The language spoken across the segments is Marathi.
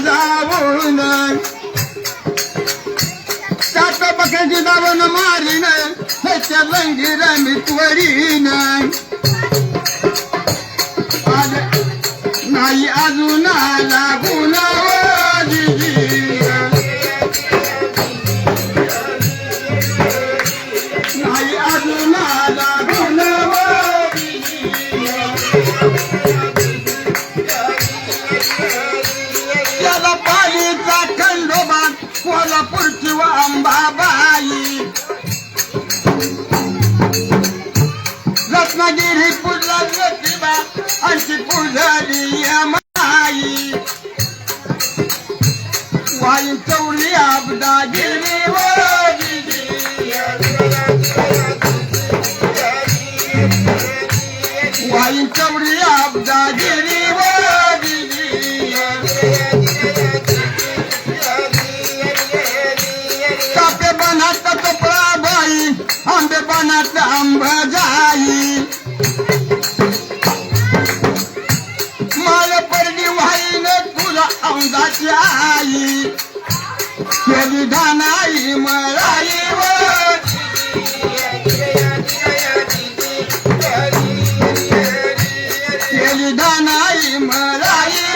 जाऊन सात बकऱ्याची दावण मारीन ह्याच्या लंगीर मी त्वरीन नाही अजून लागून नाही अजून लागून कोल्हापूरची व अंबाबाई रत्नागिरी पूजला ज्योतिबा आणि पूजली माई वाई चौरी अब्दागिरी वाई चौरी अब्दागिरी आंबे बनात आंब जाई माळ पडली वाईन तुला औंदाची आई केली धानाई मळाई केली धानाई मळाई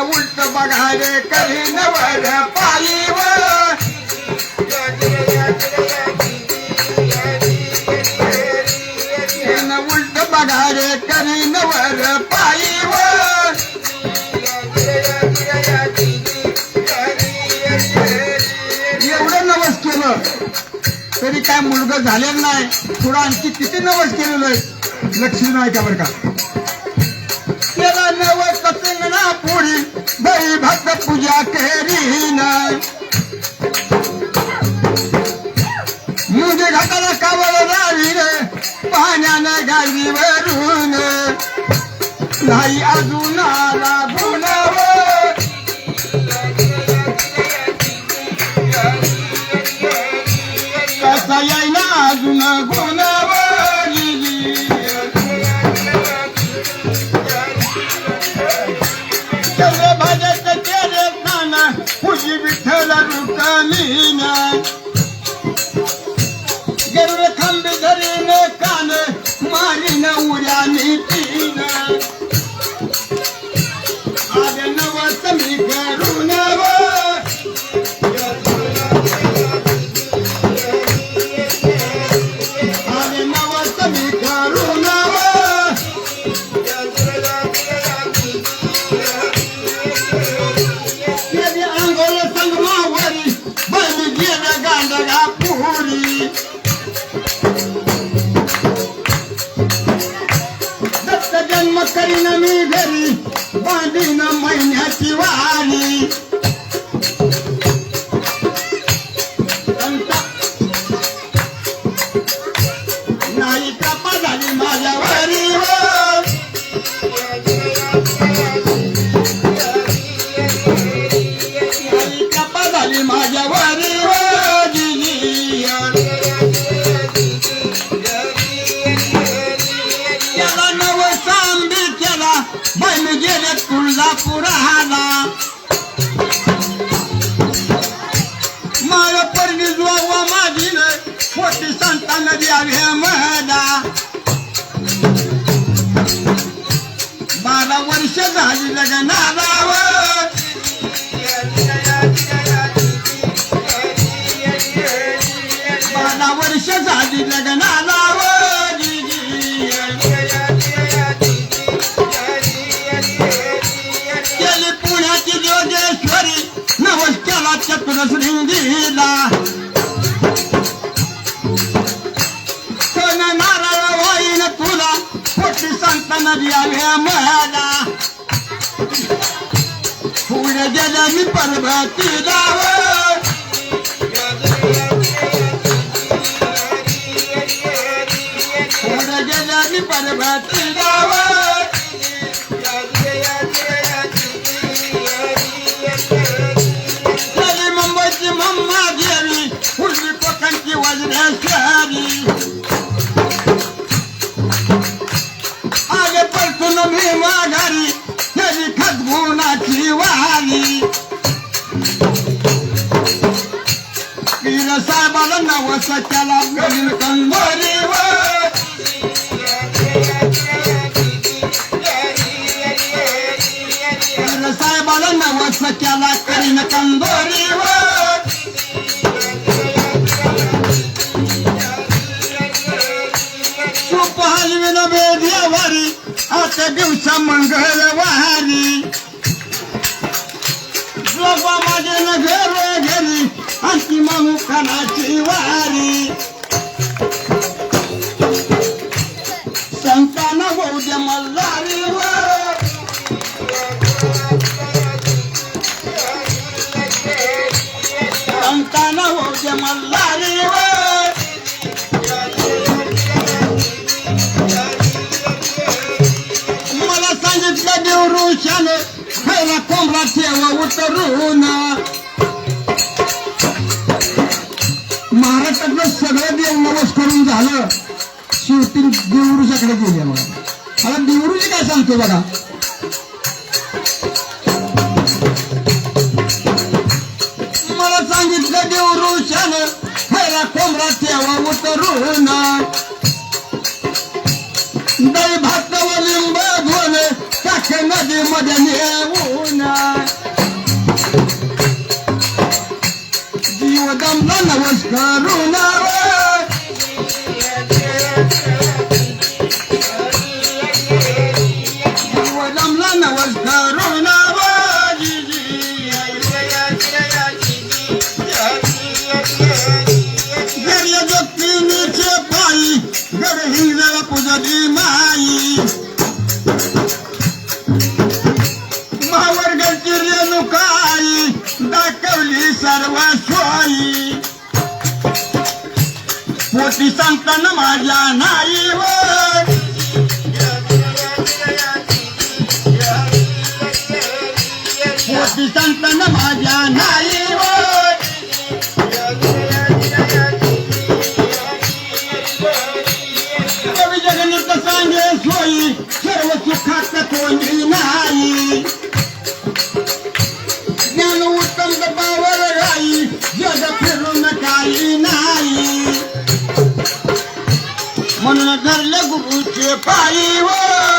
उलट बघारे कधी नवर पायी उलट बघारे कधी नवर पायी एवढं नवस केलं तरी काय मुलगा झालेलं नाही थोडं आणखी किती नवस केलेलं आहे लक्ष नाही का बरं का केला नवस कपिंगना पुढी बाई भक्त पूजा केली मुंगे घाटाला कावळ रावी रे पाण्यानं गाडीवरून नाही अजून लागून कसा येईना अजून गुण पूजी विठ्ठल रुक्मिणी गरुड खांबी धरीन कान मारीन उड्यानी तीन आगे नवस मी करून आगे नवस मी करून दत्त जन्म करीन मी घरी बांधीन महिन्याची वारी नाही कृपा झाली माझ्यावरी नाही कृपा झाली माझ्यावरी बन गेले तुळजापुराला माळ पडली जुवा माझी मोठी संतान द्यावे मला 12 वर्ष झाली लग्नाला 12 वर्ष झाली लग्नाला पुण्याची याव्या मला पुढे गेल्या मी पर्वती जावं पुढे गेल्या मी पर्वती जावं मुंबईची मम्मा देवी पूर्वी कोकणची वज्रेश्वरी आगे परतून मी माघारी त्याची खतगुणाची वारी पीर साहेबाला नवस केला गलील कंगोरीवर पीर साहेबाला नवस केला करीन कंगोरीवर सूप हलविन बेद्यावारी आता दिवसा मंगळवारी जोबा माझे न घरी अंतिम मुखानाची वारी संतान होऊ दे मल्हारीवर संतान होऊ दे मल्हारीवर मला सांगितलं देवऋषाने खैरा कोंबडा ठेवा उतरून महाराष्ट्रातलं सगळं देव नवस करून झालं शेवटी देवऋषाकडे गेले मला देवऋषी काय सांगतो बघा मला सांगितलं देवऋषाने खैरा कोंबडा ठेवा उतरून दही भात व लिंब धुवून टाके नदीमध्ये नेऊन जीव दमला नवस करून जीव दमला नवस करून घरी जोगतीचे पायी घर हिंगला पुजली माई महावर्गाची रेणुकाई दाखवली सर्व सोयी पोटी सांगताना माझ्या नाईवर पोटी सांगताना माझ्या नाईवर कवी जगन्नाथ सांगे सोयी सर्व सुखात कोणी नाही ज्ञान उत्तम पावर गाई जग फिरून काही नाही म्हणून धरले गुरुचे पायीवर